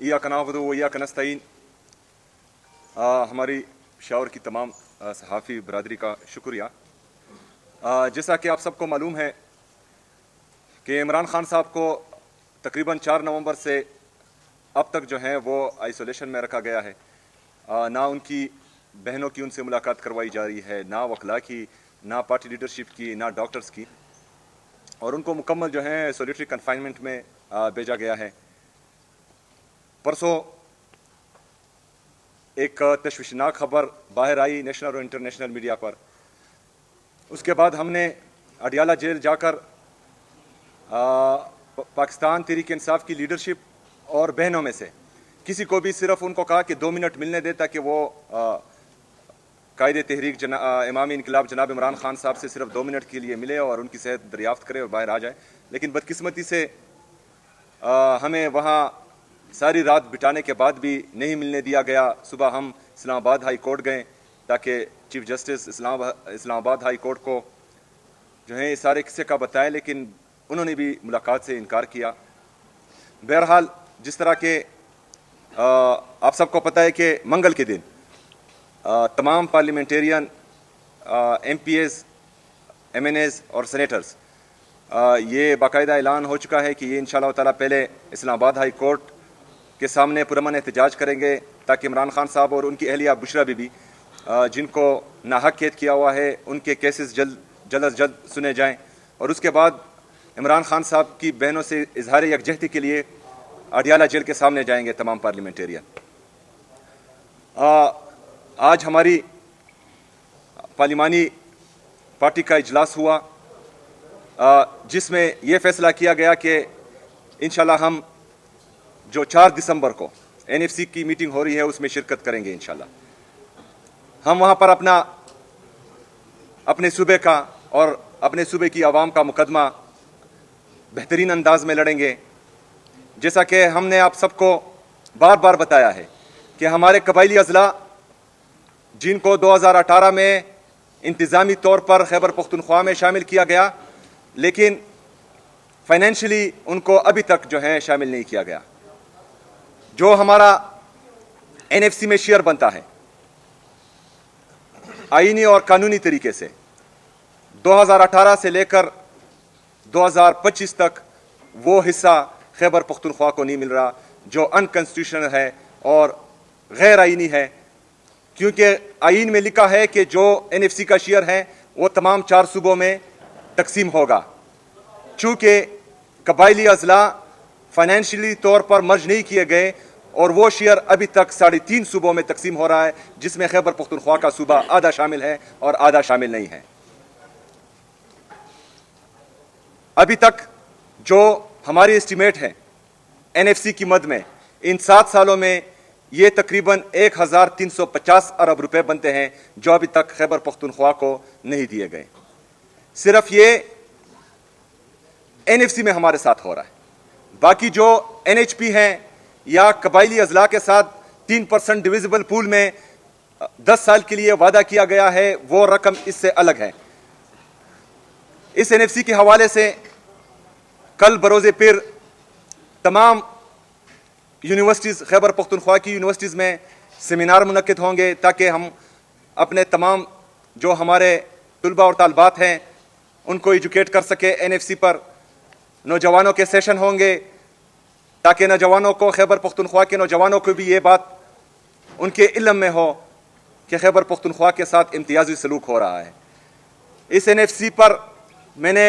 इय्याक नअबुदु व इय्याक नस्तईन। हमारी शावर की तमाम सहाफ़ी बरादरी का शुक्रिया। जैसा कि आप सबको मालूम है कि इमरान खान साहब को तकरीबन 4 नवंबर से अब तक जो है वो आइसोलेशन में रखा गया है। ना उनकी बहनों की उनसे मुलाकात करवाई जा रही है, ना वकला की, ना पार्टी लीडरशिप की, ना डॉक्टर्स की, और उनको मुकम्मल जो है सोलिटरी कन्फाइनमेंट में भेजा गया है। परसों एक तशवीशनाक खबर बाहर आई नेशनल और इंटरनेशनल मीडिया पर। उसके बाद हमने अडियाला जेल जाकर पाकिस्तान तहरीक इंसाफ की लीडरशिप और बहनों में से किसी को भी सिर्फ उनको कहा कि 2 मिनट मिलने दे ताकि वो कायदे तहरीक इमामी इनकलाब जनाब इमरान खान साहब से सिर्फ 2 मिनट के लिए मिले और उनकी सेहत दरियाफ्त करे और बाहर आ जाए। लेकिन बदकिस्मती से हमें वहाँ सारी रात बिताने के बाद भी नहीं मिलने दिया गया। सुबह हम इस्लामाबाद हाई कोर्ट गए ताकि chief justice Islamabad high court को जो है इस सारे किस्से का बताएं, लेकिन उन्होंने भी मुलाकात से इनकार किया। बहरहाल जिस तरह के आप सबको पता है कि मंगल के दिन तमाम पार्लियामेंटेरियन MPs, MNAs और सेनेटर्स ये बाकायदा ऐलान हो चुका है कि ये इंशाअल्लाह ताला पहले इस्लामाबाद हाई कोर्ट के सामने पुरअमन एहतजाज करेंगे ताकि इमरान खान साहब और उनकी अहलिया बुशरा बीबी जिनको नाहक कैद किया हुआ है उनके केसेस जल्द अज जल्द सुने जाएं। और उसके बाद इमरान खान साहब की बहनों से इजहार यकजहती के लिए अडियाला जेल के सामने जाएंगे तमाम पार्लियामेंटेरियन। आज हमारी पार्लिमानी पार्टी का इजलास हुआ जिसमें यह फैसला किया गया कि इंशाल्लाह हम जो 4 दिसंबर को NFC की मीटिंग हो रही है उसमें शिरकत करेंगे। इंशाल्लाह हम वहाँ पर अपने सूबे का और अपने सूबे की आवाम का मुकदमा बेहतरीन अंदाज में लड़ेंगे। जैसा कि हमने आप सबको बार बार बताया है कि हमारे कबायली अजला जिनको 2018 में इंतज़ामी तौर पर खैबर पख्तूनख्वा में शामिल किया गया, लेकिन फाइनेंशियली उनको अभी तक जो है शामिल नहीं किया गया। जो हमारा NFC में शेयर बनता है आईनी और कानूनी तरीके से 2018 से लेकर 2025 तक वो हिस्सा खैबर पख्तूनख्वा को नहीं मिल रहा जो अनकॉन्स्टिट्यूशनल है और गैर आईनी है, क्योंकि आईन में लिखा है कि जो NFC का शेयर है वो तमाम 4 सूबों में तकसीम होगा। चूँकि कबायली अजला फाइनेंशियली तौर पर मर्ज नहीं किए गए और वो शेयर अभी तक 3.5 सूबों में तकसीम हो रहा है, जिसमें खैबर पख्तूनख्वा का सूबा आधा शामिल है और आधा शामिल नहीं है। अभी तक जो हमारी एस्टीमेट है NFC की मद में इन 7 सालों में ये तकरीबन 1350 अरब रुपए बनते हैं जो अभी तक खैबर पख्तूनख्वा को नहीं दिए गए। सिर्फ ये NFC में हमारे साथ हो रहा है। बाकी जो NHP हैं या कबायली अजला के साथ 3% डिविजिबल पूल में 10 साल के लिए वादा किया गया है, वो रकम इससे अलग है। इस NFC के हवाले से कल बरोज़े पीर तमाम यूनिवर्सिटीज़ खैबर पख्तूनख्वा की यूनिवर्सिटीज़ में सेमिनार मुनक्किद होंगे ताकि हम अपने तमाम जो हमारे तुलबा और तालबात हैं उनको एजुकेट कर सके NFC पर। नौजवानों के सेशन होंगे ताकि नौजवानों को, खैबर पख्तूनख्वा के नौजवानों को भी ये बात उनके इल्म में हो कि खैबर पख्तूनख्वा के साथ इम्तियाजी सलूक हो रहा है। इस NFC पर मैंने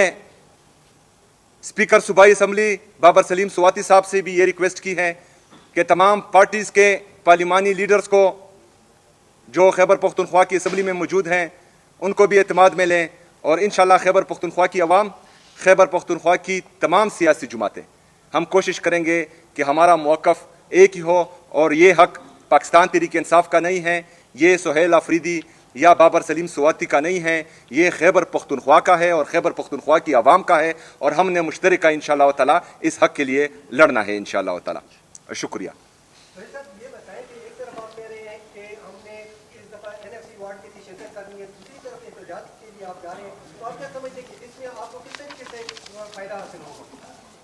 स्पीकर सूबाई असम्बली बाबर सलीम स्वाति साहब से भी ये रिक्वेस्ट की है कि तमाम पार्टीज़ के पार्लिमानी लीडर्स को जो खैबर पख्तूनख्वा की असम्बली में मौजूद हैं उनको भी एतमाद में लें और इंशाअल्लाह खैबर पख्तूनख्वा की आवाम, खैबर पख्तूनख्वा की तमाम सियासी जमातें हम कोशिश करेंगे कि हमारा मौक़िफ़ एक ही हो और ये हक़ पाकिस्तान तहरीक इंसाफ का नहीं है, ये सुहेल अफरीदी या बाबर सलीम स्वाति का नहीं है, ये खैबर पख्तूनख्वा का है और खैबर पख्तूनख्वा की आवाम का है और हमने मुश्तरका इंशाअल्लाह ताला इस हक़ के लिए लड़ना है इंशाअल्लाह ताला। शुक्रिया।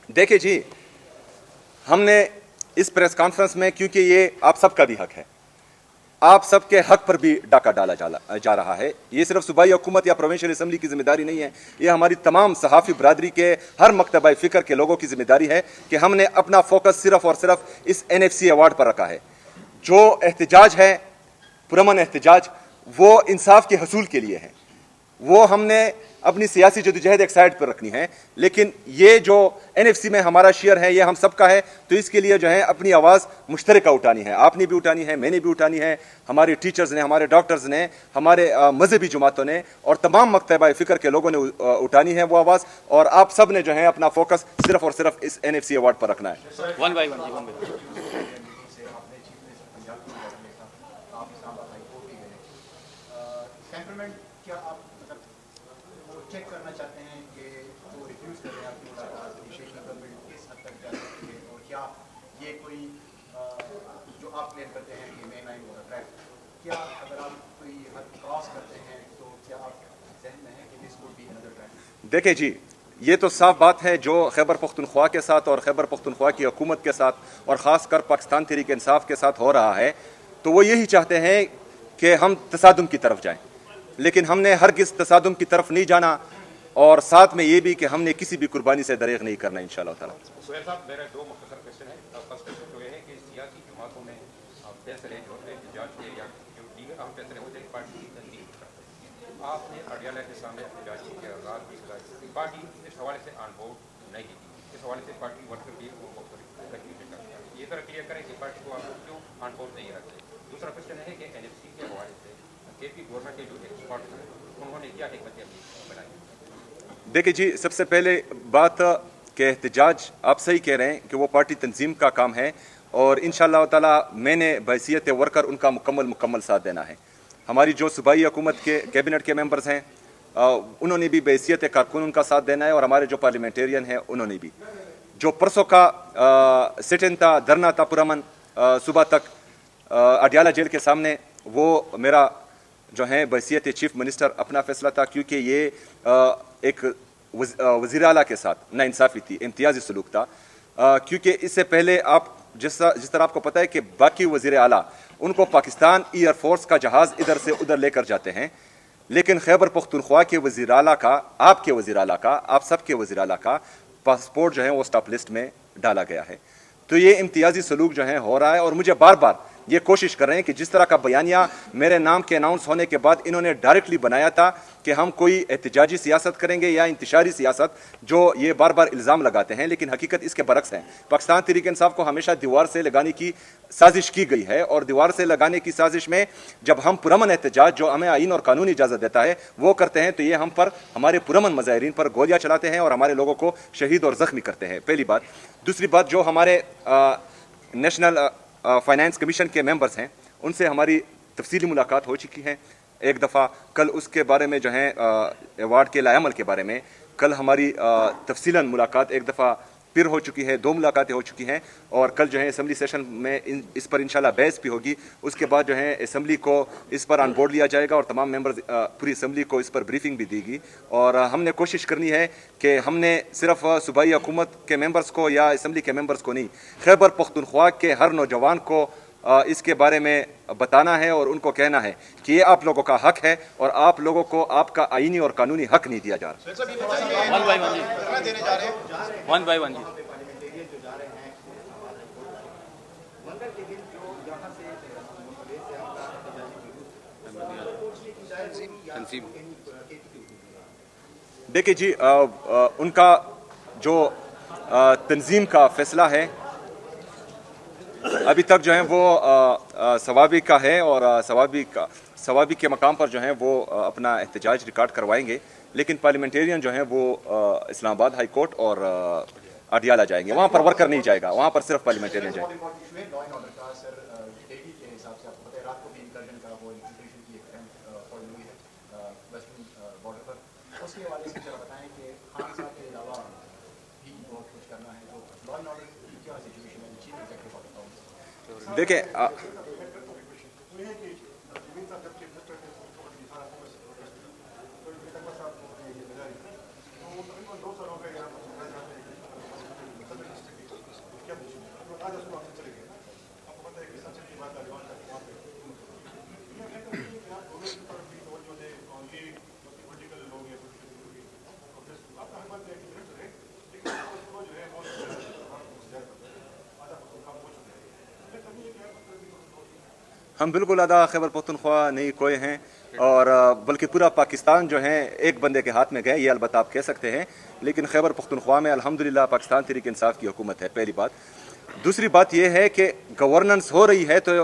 देखिए जी, हमने इस प्रेस कॉन्फ्रेंस में, क्योंकि ये आप सबका भी हक है, आप सबके हक पर भी डाका डाला जा रहा है। ये सिर्फ सूबाई हुकूमत या प्रोविंशियल असम्बली की जिम्मेदारी नहीं है, ये हमारी तमाम सहाफ़ी बरादरी के हर मकतबा फ़िक्र के लोगों की जिम्मेदारी है कि हमने अपना फोकस सिर्फ और सिर्फ इस NFC अवार्ड पर रखा है। जो एहतजाज है, पुरअमन एहतजाज, वो इंसाफ के हसूल के लिए है, वो हमने अपनी सियासी जदोजहद एक साइड पर रखनी है। लेकिन ये जो NFC में हमारा शेयर है, ये हम सबका है, तो इसके लिए जो है अपनी आवाज़ मुश्तरका उठानी है। आपने भी उठानी है, मैंने भी उठानी है, हमारे टीचर्स ने, हमारे डॉक्टर्स ने, हमारे मजहबी जमातों ने और तमाम मकतबा फ़िक्र के लोगों ने उठानी है वो आवाज़। और आप सब ने जो है अपना फोकस सिर्फ और सिर्फ इस NFC अवार्ड पर रखना है। One by one. क्या आप मतलब वो चेक करना चाहते हैं कि जो रिफ्यूज कर रहे हैं आपकी मुलाकात शेख गवर्नमेंट किस हद तक जा सकती है, और क्या ये कोई जो आप क्लेम करते हैं कि मेन लाइन वाला ट्रैक, क्या अगर आप कोई हद क्रॉस करते हैं तो क्या आप जहन में है कि this would be another track? देखिए जी, ये तो साफ बात है जो खैबर पख्तूनख्वा के साथ और खैबर पख्तूनख्वा की हुकूमत के साथ और ख़ास कर पाकिस्तान तहरीक इंसाफ के साथ हो रहा है, तो वो यही चाहते हैं कि हम तसादुम की तरफ जाएं। लेकिन हमने हरगिज़ तसादुम की तरफ नहीं जाना, और साथ में ये भी कि हमने किसी भी कुर्बानी से दरेग नहीं करना इंशाअल्लाह ताला। सुहेल साहब, मेरे दो मुख्तसर क्वेश्चन है। फर्स्ट क्वेश्चन तो ये है कि सियासी जमातों में फैसले जो एहतजाज के या जो दीगर अहम फैसले होते हैं पार्टी की तंजीम करते हैं। आपने अडियाला के सामने एहतजाज के आज़ाद की गुजारिश, पार्टी इस हवाले से ऑन बोर्ड नहीं की, इस हवाले से पार्टी वर्कर भी ये तरह क्लियर करें कि पार्टी को आप क्यों ऑन बोर्ड नहीं रखते। दूसरा क्वेश्चन है कि NFC के हवाले से KP गवर्नमेंट के जो एक्सपर्ट हैं उन्होंने क्या हिकमत अमली बनाई? देखिए जी, सबसे पहले बात कि एहतजाज आप सही कह रहे हैं कि वो पार्टी तंजीम का काम है, और इंशाअल्लाह ताला मैंने बहैसियत वर्कर उनका मुकम्मल साथ देना है। हमारी जो सूबाई हुकूमत के कैबिनेट के मेंबर्स हैं उन्होंने भी बहैसियत कारकुन उनका साथ देना है, और हमारे जो पार्लियामेंटेरियन हैं उन्होंने भी। जो परसों का सिट इन था, धरना था पुरअमन सुबह तक अडियाला जेल के सामने, वो मेरा जो है बहैसियत चीफ मिनिस्टर अपना फैसला था, क्योंकि ये एक वज़ीर आला के साथ नाइंसाफ़ी थी, इम्तियाजी सलूक था। क्योंकि इससे पहले आप जिस तरह आपको पता है कि बाकी वज़ीर आला उनको पाकिस्तान एयरफोर्स का जहाज़ इधर से उधर लेकर जाते हैं, लेकिन खैबर पख्तूनख्वा के वज़ीर आला का, आपके वज़ीर आला का, आप सब के वज़ीर आला का पासपोर्ट जो है वो स्टॉप लिस्ट में डाला गया है। तो ये इम्तियाजी सलूक जो है हो रहा है, और मुझे बार बार ये कोशिश कर रहे हैं कि जिस तरह का बयानिया मेरे नाम के अनाउंस होने के बाद इन्होंने डायरेक्टली बनाया था कि हम कोई एहतजाजी सियासत करेंगे या इंतशारी सियासत, जो ये बार बार इल्ज़ाम लगाते हैं, लेकिन हकीकत इसके बरक्स है। पाकिस्तान तहरीक इंसाफ को हमेशा दीवार से लगाने की साजिश की गई है, और दीवार से लगाने की साजिश में जब हम पुरअमन एहतजाज, जो हमें आइन और कानून इजाज़त देता है, वो करते हैं, तो ये हम पर, हमारे पुरअमन मज़ाहिरीन पर गोलियाँ चलाते हैं और हमारे लोगों को शहीद और ज़ख्मी करते हैं, पहली बात। दूसरी बात, जो हमारे नेशनल फाइनेंस कमीशन के मेंबर्स हैं, उनसे हमारी तफसीली मुलाकात हो चुकी है एक दफ़ा। कल उसके बारे में जो है अवार्ड के लाएअमल के बारे में कल हमारी तफसीलन मुलाकात एक दफ़ा फिर हो चुकी है, 2 मुलाकातें हो चुकी हैं, और कल जो है असम्बली सेशन में इस पर इंशाल्लाह बहस भी होगी। उसके बाद जो है असम्बली को इस पर ऑन बोर्ड लिया जाएगा, और तमाम मेंबर्स, पूरी असम्बली को इस पर ब्रीफिंग भी देगी। और हमने कोशिश करनी है कि हमने सिर्फ सूबाई हुकूमत के मेंबर्स को या असम्बली के मेंबर्स को नहीं, खैबर पख्तूनख्वा के हर नौजवान को इसके बारे में बताना है, और उनको कहना है कि ये आप लोगों का हक है, और आप लोगों को आपका आईनी और कानूनी हक नहीं दिया जा रहा। वन बाई वन जी। देखिए जी, उनका जो तंजीम का फैसला है अभी तक जो है वो सवाबी का है, और सवाबी के मकाम पर जो है वो अपना एहतजाज रिकॉर्ड करवाएंगे। लेकिन पार्लियामेंटेरियन जो है वो इस्लामाबाद हाई कोर्ट और अडियाला जाएंगे, वहाँ पर वर्कर नहीं जाएगा, वहाँ पर सिर्फ पार्लियामेंटेरियन जाएंगे। देखिए हम बिल्कुल अदा खैबर पख्तूनख्वा नहीं कोई हैं और बल्कि पूरा पाकिस्तान जो है एक बंदे के हाथ में गए, ये अलबत्ता आप कह सकते हैं, लेकिन खैबर पख्तूनख्वा में अल्हम्दुलिल्लाह पाकिस्तान तहरीक इंसाफ की हुकूमत है, पहली बात। दूसरी बात यह है कि गवर्नेंस हो रही है तो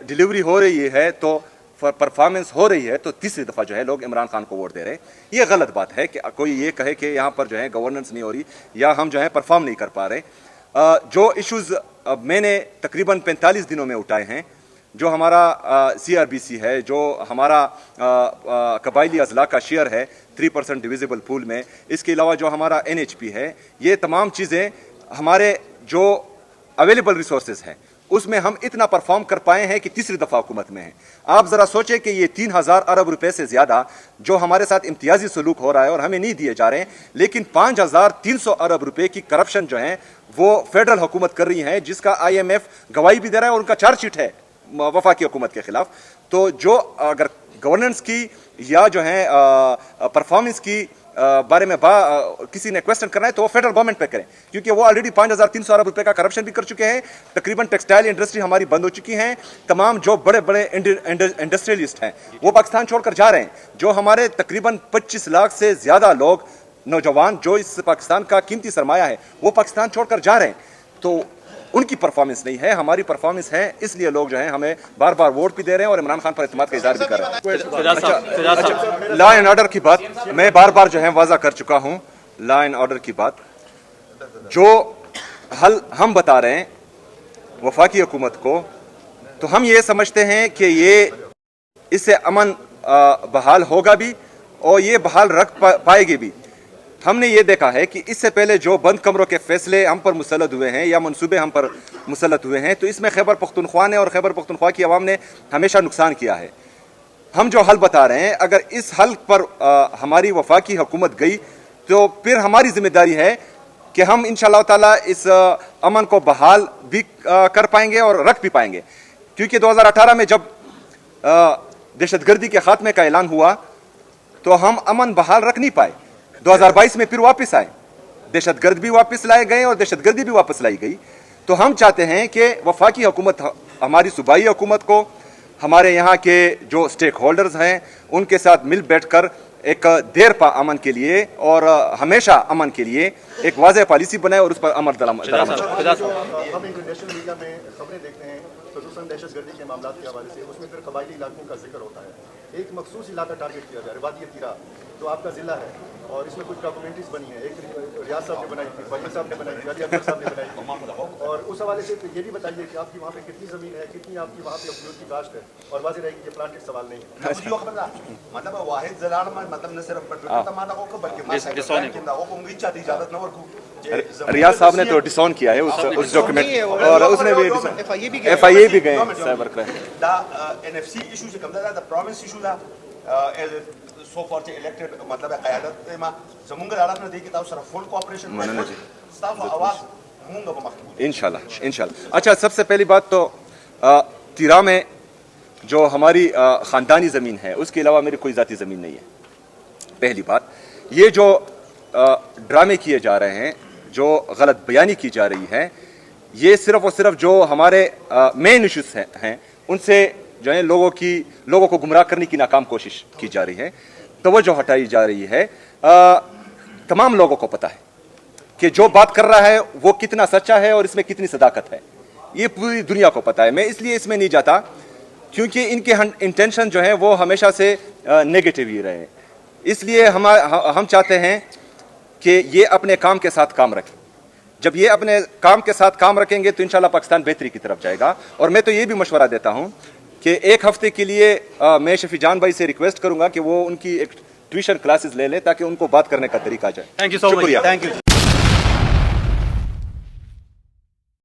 डिलीवरी हो रही है तो परफॉर्मेंस हो रही है, तो तीसरी दफ़ा जो है लोग इमरान खान को वोट दे रहे हैं। ये गलत बात है कि कोई ये कहे कि यहाँ पर जो है गवर्नेंस नहीं हो रही या हम जो है परफॉर्म नहीं कर पा रहे। जो इश्यूज़ मैंने तकरीबन 45 दिनों में उठाए हैं, जो हमारा CRBC है, जो हमारा कबायली अजला का शेयर है 3% डिविजिबल पूल में, इसके अलावा जो हमारा NHP है, ये तमाम चीज़ें हमारे जो अवेलेबल रिसोर्सेज हैं उसमें हम इतना परफॉर्म कर पाए हैं कि तीसरी दफ़ा हुकूमत में है। आप ज़रा सोचें कि ये 3000 अरब रुपए से ज़्यादा जो हमारे साथ इम्तियाजी सलूक हो रहा है और हमें नहीं दिए जा रहे हैं, लेकिन 5300 अरब रुपए की करप्शन जो है वो फेडरल हुकूमत कर रही है, जिसका IMF गवाही भी दे रहा है और उनका चार्जशीट है वफाकी हुकूमत के खिलाफ। तो जो अगर गवर्नेंस की या जो है परफॉर्मेंस की बारे में किसी ने क्वेश्चन करना है तो वो फेडरल गवर्नमेंट पे करें, क्योंकि वो ऑलरेडी 5300 अरब रुपए का करप्शन भी कर चुके हैं। तकरीबन टेक्सटाइल इंडस्ट्री हमारी बंद हो चुकी है, तमाम जो बड़े बड़े इंडस्ट्रियलिस्ट हैं वो पाकिस्तान छोड़कर जा रहे हैं। जो हमारे तकरीबन 25 लाख से ज़्यादा लोग नौजवान जो इस पाकिस्तान का कीमती सरमाया है वो पाकिस्तान छोड़कर जा रहे हैं। तो उनकी परफॉर्मेंस नहीं है, हमारी परफॉर्मेंस है, इसलिए लोग जो हैं हमें बार बार वोट भी दे रहे हैं और इमरान खान पर इत्मीनान का इज़हार भी कर रहे हैं। लॉ एंड ऑर्डर की बात मैं बार बार जो है वाज़ा कर चुका हूं। लॉ एंड ऑर्डर की बात जो हल हम बता रहे हैं वफाकी हुकूमत को, तो हम ये समझते हैं कि ये इससे अमन बहाल होगा भी और ये बहाल रख पाएगी भी। हमने ये देखा है कि इससे पहले जो बंद कमरों के फैसले हम पर मुसल्लत हुए हैं या मंसूबे हम पर मुसल्लत हुए हैं, तो इसमें खैबर पख्तूनख्वा ने और खैबर पख्तूनख्वा की आवाम ने हमेशा नुकसान किया है। हम जो हल बता रहे हैं, अगर इस हल पर हमारी वफाकी हुकूमत गई तो फिर हमारी जिम्मेदारी है कि हम इंशाअल्लाह ताला इस अमन को बहाल भी कर पाएंगे और रख भी पाएंगे। क्योंकि 2018 में जब दहशतगर्दी के खात्मे का ऐलान हुआ तो हम अमन बहाल रख नहीं पाए। 2022 में फिर वापस आए, दहशतगर्द भी वापस लाए गए और दहशतगर्दी भी वापस लाई गई। तो हम चाहते हैं कि वफाकी हुकूमत हमारी सूबाई हुकूमत को हमारे यहाँ के जो स्टेक होल्डर्स हैं उनके साथ मिल बैठकर एक देर पा अमन के लिए और हमेशा अमन के लिए एक वाज़ेह पॉलिसी बनाए और उस पर अमल दरामद। हम इंटरनेशनल मीडिया में खबरें देखते हैं खसूसन दहशतगर्दी के मामलों के हवाले से, उसमें फिर कबायली इलाकों का जिक्र होता है। एक मखसूस इलाका टारगेट किया जा रहा है, वादी तीरा, जो आपका ज़िला है, और इसमें कुछ डॉक्यूमेंट्रीज बनी है। एक रियाज साहब ने बनाई थी, वजीर साहब ने बनाई थी, अली अकबर साहब ने बनाई थी। और उस हवाले से ये भी बताइए कि आपकी वहाँ पे कितनी ज़मीन है, कितनी आपकी वहाँ पे उपयोग की काश्त है, और वाज़ेह रहेगी ये प्लांटेड सवाल नहीं है। मतलब वाहिद ज़लाल में मतलब न सिर्फ पेट्रोल तमाना को बल्कि इजाजत न वर्कू रियाज साहब ने तो डिसऑन किया है उस डॉक्यूमेंट और उसने भी FIA भी गए साइबर क्राइम दा NFC इशू से कम दा प्रोविंस इशू दा सो फॉर चे इलेक्टेड मतलब क़यादत में जमुंगा हालत में देखिए ताऊ सर फुल कोऑपरेशन में स्टाफ आवाज मुंगा बमख्तूर इंशाल्लाह। अच्छा, सबसे पहली बात तो तिरा में जो हमारी ख़ानदानी ज़मीन है उसके अलावा मेरी कोई ज़ाती ज़मीन नहीं है। पहली बात, ये जो ड्रामे किए जा रहे हैं, जो गलत बयानी की जा रही है, ये सिर्फ और सिर्फ जो हमारे मेन इश्यूज हैं उनसे जो है लोगों को गुमराह करने की नाकाम कोशिश की जा रही है, तवज्जो हटाई जा रही है। तमाम लोगों को पता है कि जो बात कर रहा है वो कितना सच्चा है और इसमें कितनी सदाकत है, ये पूरी दुनिया को पता है। मैं इसलिए इसमें नहीं जाता क्योंकि इनके इंटेंशन जो है वो हमेशा से नेगेटिव ही रहे। इसलिए हम चाहते हैं कि ये अपने काम के साथ काम रखें। जब ये अपने काम के साथ काम रखेंगे तो इंशाल्लाह पाकिस्तान बेहतरी की तरफ जाएगा। और मैं तो ये भी मशवरा देता हूं कि एक हफ्ते के लिए मैं शफी जान भाई से रिक्वेस्ट करूंगा कि वो उनकी एक ट्यूशन क्लासेस ले लें ताकि उनको बात करने का तरीका आ जाए। Thank you so much. शुक्रिया।